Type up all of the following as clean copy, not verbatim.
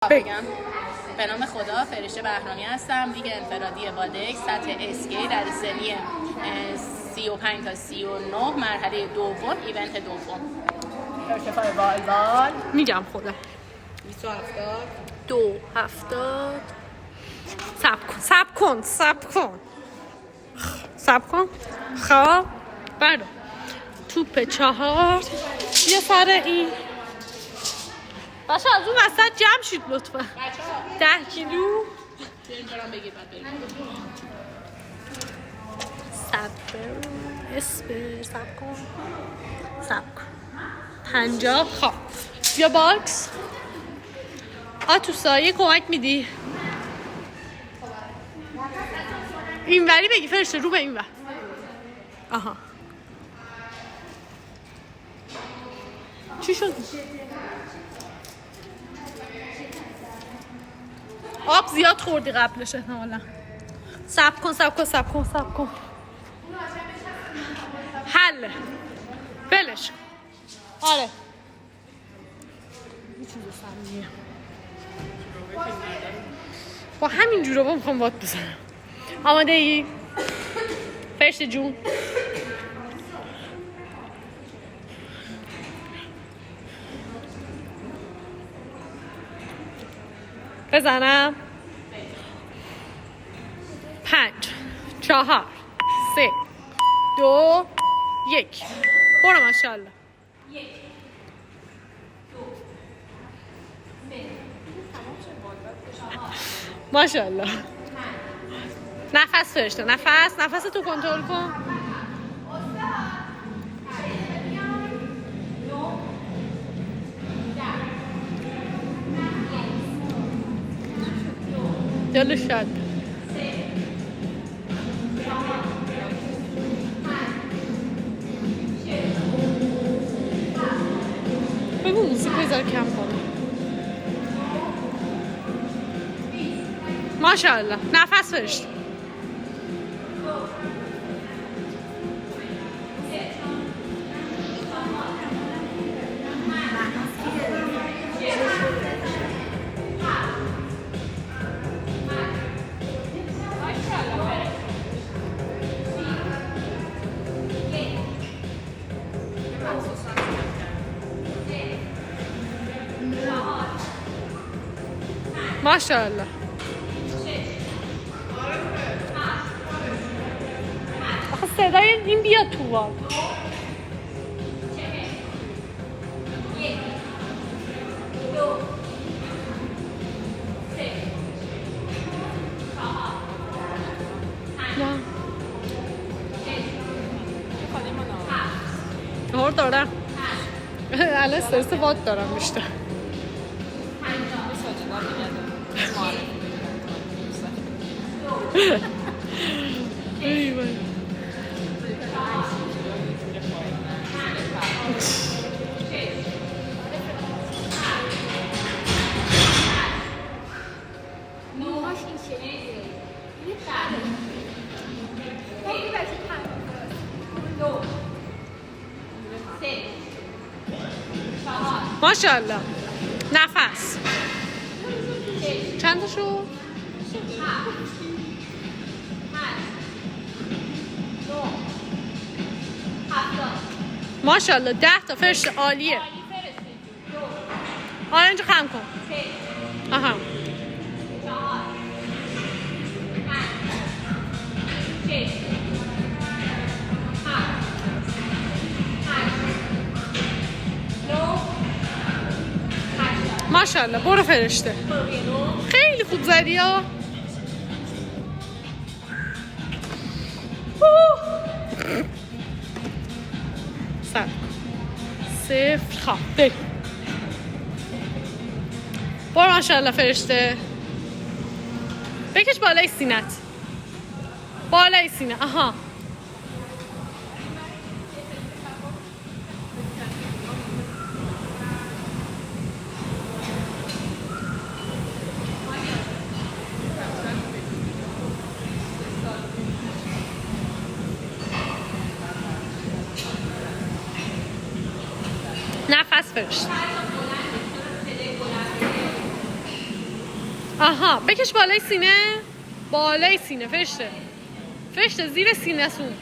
بگم به نام خدا فرشته بهرامی هستم. لیگ انفرادی والدکس سطح اسکی در سنی 35 تا 39 مرحله دوم ایونت دوم. ارتفاع والوال میگم خدا 270 270. سب کن خب برو توپ 4 یه سر این باشه از اون وسط جمع شید لطفا 10 کیلو سب کن 50. خب بیا باکس تو سایه کمک میدی این وری بگی فرشته رو به این ور. آها چی شد؟ آب زیاد خوردی قبلش احتمالا. صبر کن حله بلش آره یه چیز سمیه با همین جورابا میخوام باد بزنم. آماده ای؟ فرشته جون بزنم 5 4 3 2 1 برو ماشاءالله. ماشاءالله. نفس فرشته نفس تو کنترل کن. دلش شد بگو موسیقی بذار کم کنه. ماشاءالله. نفس فرشته ماشاءالله. آخه صدای این بیاد تو واد. نه دارم الان استرس واد دارم بیشتر. ماشاءالله. نفس چند شو؟ ماشاءالله 10 تا فرشته عالیه. آره اینجا خم کن. آها ماشاءالله. برو فرشته خیلی خوب زدی ها. صفر. خواه بگو برو ماشاءالله فرشته. بکش بالای سینت بالای سینه. آها نفس فرشته آها بکش بالای سینه. بالای سینه فرشته. فرشته زیر سینه سون.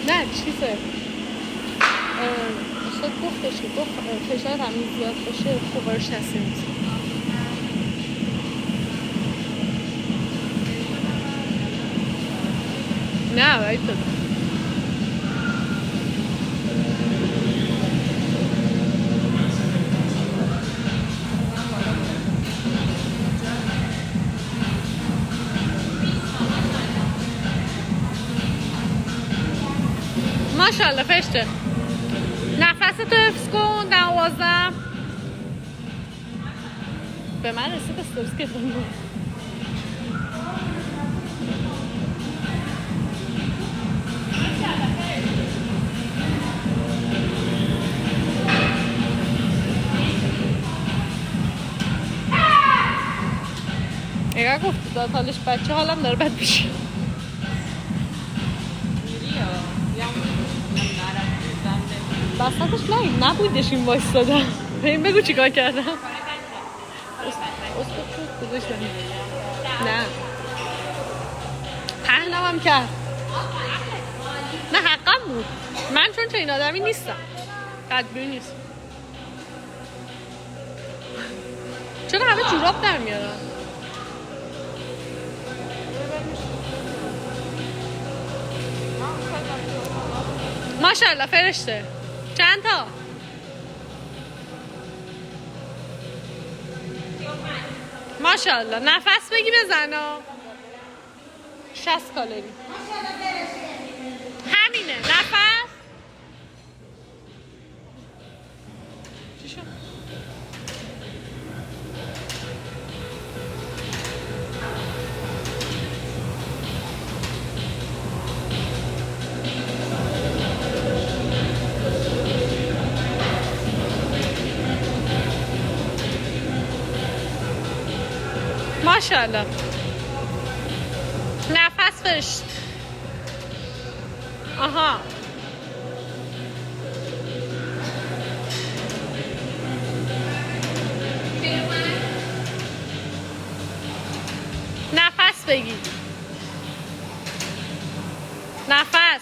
نه چیزه استاد گفتش که گفت فشار همین زیاد باشه خوبارش تصمیم میزه. نه باید دادم. ماشاءالله فرشته. نفستو حفظ کن. 12 به من رسید استرس که بگم اگه گفت داد حالش بچه حالم داره بد میشه. بساتش نبودش این وایستادم. این بگو چیکار کردم. استاد شد گذاشتم. نه پهنم هم کرد. نه حقم بود. من چون چنین آدمی نیستم. تدبیر نیست. چرا همه جوراب در میارن؟ ماشاءالله فرشته. چند تا؟ ماشاءالله. نفس بگی بزنا. 60 کالری همینه. نفس چی شد؟ ماشاءالله. نفس فرشت. آها نفس بگی. نفس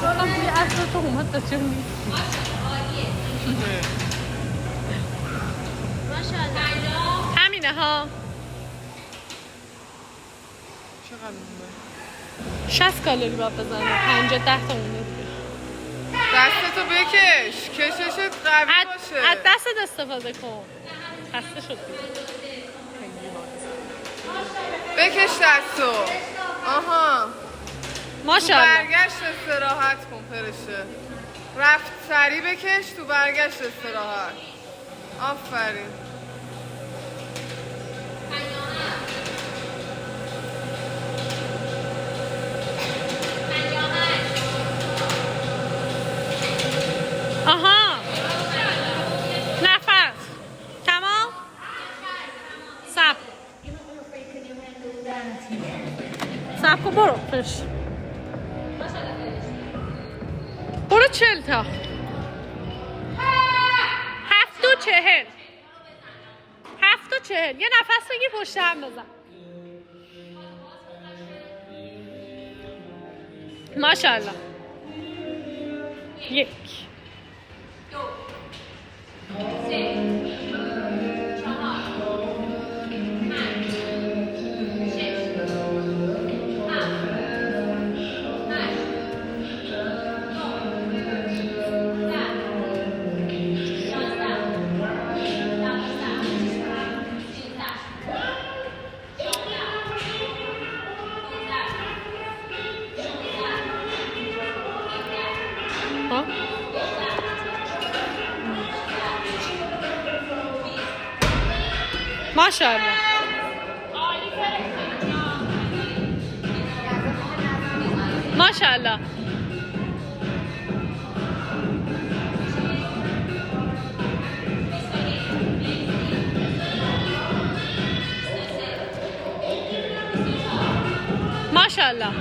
سالم توی اصل تو اومد تا چه میگی همینه ها. چقدر مونده؟ 60 کالری باید بزنه. 50 10 تا مونده دیگه. دستتو بکش. کششت قوی باشه. از دستت استفاده کن. خسته شد بکش دستو. آها ماشاءالله. برگشت استراحت کن فرشته. رفت سری بکش تو برگشت استراحت. آفرین. آها نفس تمام. سب کن برو فرش. برو 40 تا. 7 و 40. 7 و 40. یه نفس بگیر پشت هم بزن. ماشاءالله. 1 2 3 ها ماشاءالله. ماشاءالله. ماشاءالله.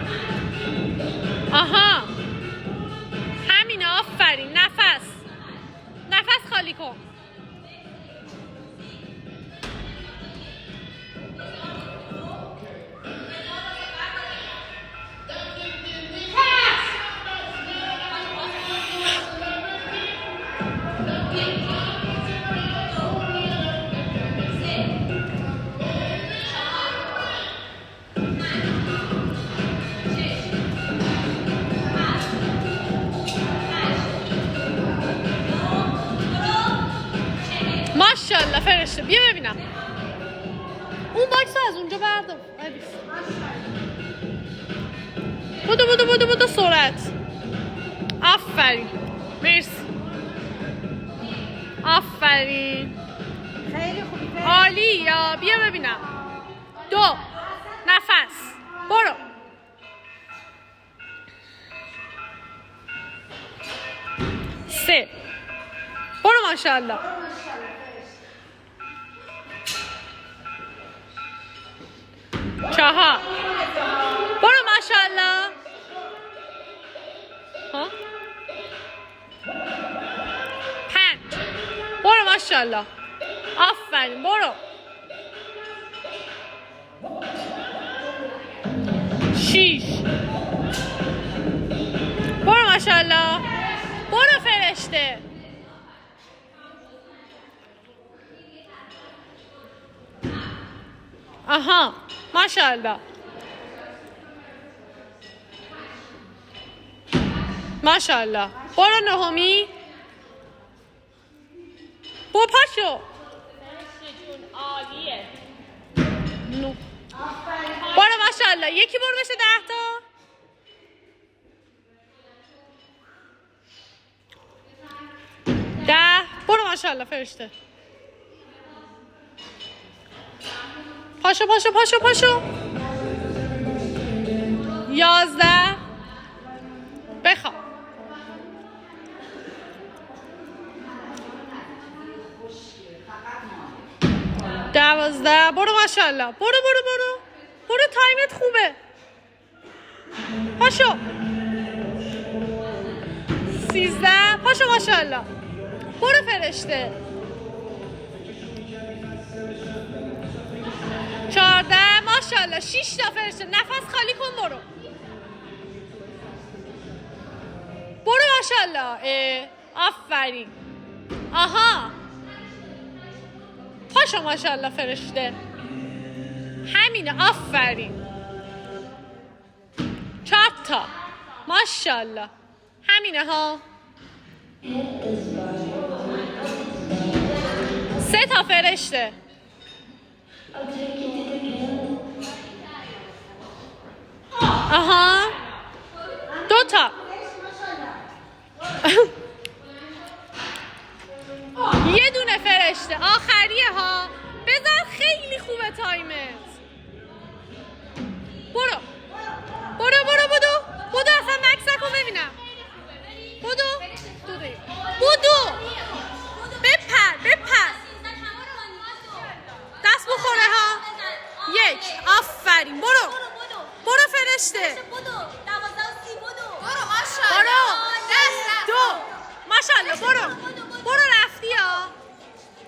آها همینه، آفرین. نفس خالی کن. ماشاءالله فرشته. بیا ببینم اون باکس از اونجا بردار. بودو سرعت. آفرین. مرسی. آفرین. خیلی خوبی. عالی. یا بیا ببینم. 2 نفس. برو. 3 برو. ماشاءالله. 4 برو. ماشاءالله. ها 5 برو. ماشاءالله. آفرین. برو. 6 برو. ماشاءالله. برو فرشته. آها ماشاءالله. ماشاءالله. برو. 9 برو. پاشو. عالیه. برو. ماشاءالله. یکی برو بشه 10 تا. 10 برو. ماشاءالله فرشته. پاشو. 11 بخواب. 12 برو. ماشاءالله. برو تایمت خوبه. پاشو. 13 پاشو. ماشاءالله. برو فرشته. 14 ماشاءالله. 6 تا فرشته. نفس خالی کن. برو. ماشاءالله. آفرین. آها پاشو. ماشاءالله فرشته. همینه. آفرین. 4 تا. ماشاءالله. همینه ها. 3 تا فرشته. آها 2 تا. یه دونه فرشته. آخریه ها. بذار. خیلی خوبه تایمت. برو. اصلا مکسک رو ببینم. بودو. بپر. دست بخوره ها. 1 آفرین. برو فرشته. برو. 2 ماشاءالله. برو رفتی ها.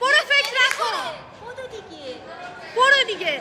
برو فکر نکن. برو دیگه.